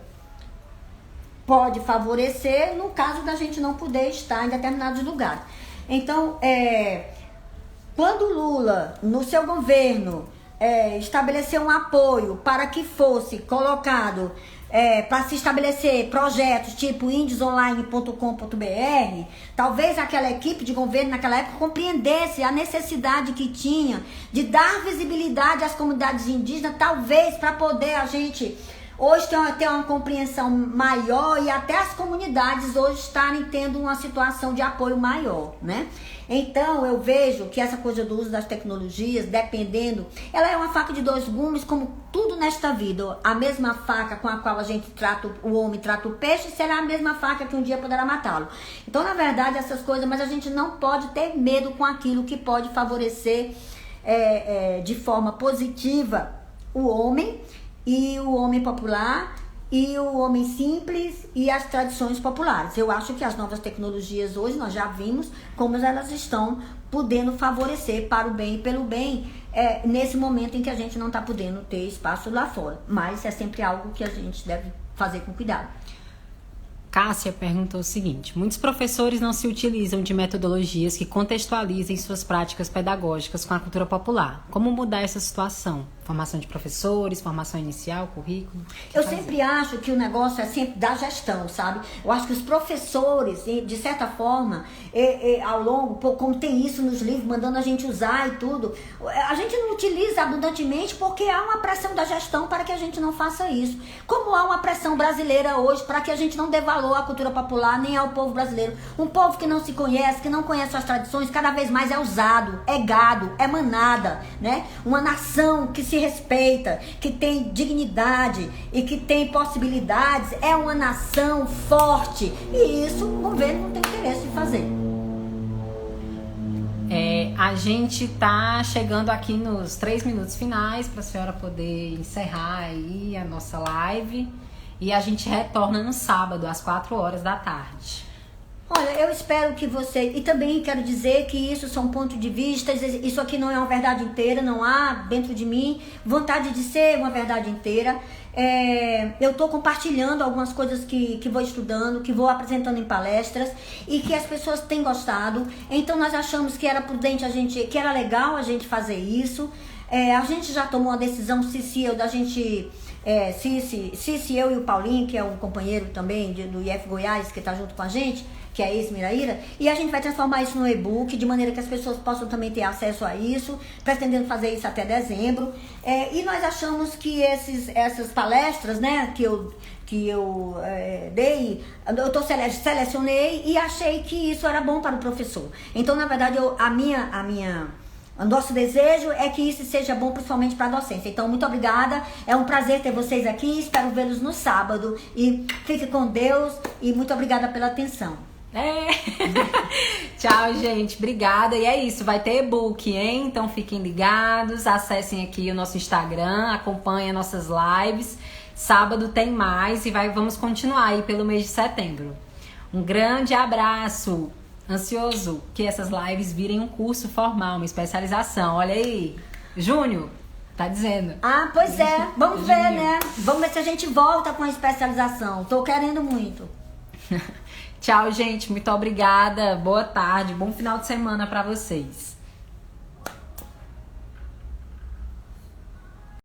B: pode favorecer no caso da gente não poder estar em determinados lugares. Então, quando o Lula, no seu governo, estabeleceu um apoio para que fosse colocado, para se estabelecer projetos tipo indiesonline.com.br, talvez aquela equipe de governo naquela época compreendesse a necessidade que tinha de dar visibilidade às comunidades indígenas, talvez para poder a gente hoje ter uma compreensão maior e até as comunidades hoje estarem tendo uma situação de apoio maior, né? Então, eu vejo que essa coisa do uso das tecnologias, dependendo, ela é uma faca de 2 gumes, como tudo nesta vida. A mesma faca com a qual a gente trata, o homem trata o peixe, será a mesma faca que um dia poderá matá-lo. Então, na verdade, essas coisas, mas a gente não pode ter medo com aquilo que pode favorecer de forma positiva o homem e o homem popular e o homem simples e as tradições populares. Eu acho que as novas tecnologias hoje, nós já vimos como elas estão podendo favorecer para o bem e pelo bem, nesse momento em que a gente não está podendo ter espaço lá fora. Mas é sempre algo que a gente deve fazer com cuidado.
A: Cássia perguntou o seguinte: muitos professores não se utilizam de metodologias que contextualizem suas práticas pedagógicas com a cultura popular. Como mudar essa situação? Formação de professores, formação inicial, currículo?
B: Eu sempre acho que o negócio é sempre da gestão, sabe? Eu acho que os professores, de certa forma, ao longo, como tem isso nos livros, mandando a gente usar e tudo, a gente não utiliza abundantemente porque há uma pressão da gestão para que a gente não faça isso. Como há uma pressão brasileira hoje para que a gente não dê valor à cultura popular nem ao povo brasileiro. Um povo que não se conhece, que não conhece suas tradições, cada vez mais é usado, é gado, é manada, né? Uma nação que se respeita, que tem dignidade e que tem possibilidades, é uma nação forte. E isso o governo não tem interesse em fazer.
A: A gente tá chegando aqui nos 3 minutos finais para a senhora poder encerrar aí a nossa live. E a gente retorna no sábado, às 4h.
B: Olha, eu espero que você... E também quero dizer que isso são pontos de vista, isso aqui não é uma verdade inteira, não há dentro de mim vontade de ser uma verdade inteira. Eu estou compartilhando algumas coisas que vou estudando, que vou apresentando em palestras e que as pessoas têm gostado. Então nós achamos que era prudente que era legal a gente fazer isso. A gente já tomou a decisão, Cici, eu e o Paulinho, que é um companheiro também do IF Goiás, que está junto com a gente, que é ex-Miraíra, e a gente vai transformar isso no e-book, de maneira que as pessoas possam também ter acesso a isso, pretendendo fazer isso até dezembro. E nós achamos que essas palestras, né, que eu dei, selecionei e achei que isso era bom para o professor. Então, na verdade, o nosso desejo é que isso seja bom principalmente para a docência. Então, muito obrigada. É um prazer ter vocês aqui. Espero vê-los no sábado. E fique com Deus. E muito obrigada pela atenção.
A: Tchau, gente. Obrigada. E é isso. Vai ter e-book, hein? Então, fiquem ligados. Acessem aqui o nosso Instagram. Acompanhem nossas lives. Sábado tem mais. E vamos continuar aí pelo mês de setembro. Um grande abraço. Ansioso que essas lives virem um curso formal, uma especialização. Olha aí, Júnior, tá dizendo.
B: Pois é. Vamos ver, né? Vamos ver se a gente volta com a especialização. Tô querendo muito.
A: Tchau, gente. Muito obrigada. Boa tarde. Bom final de semana pra vocês.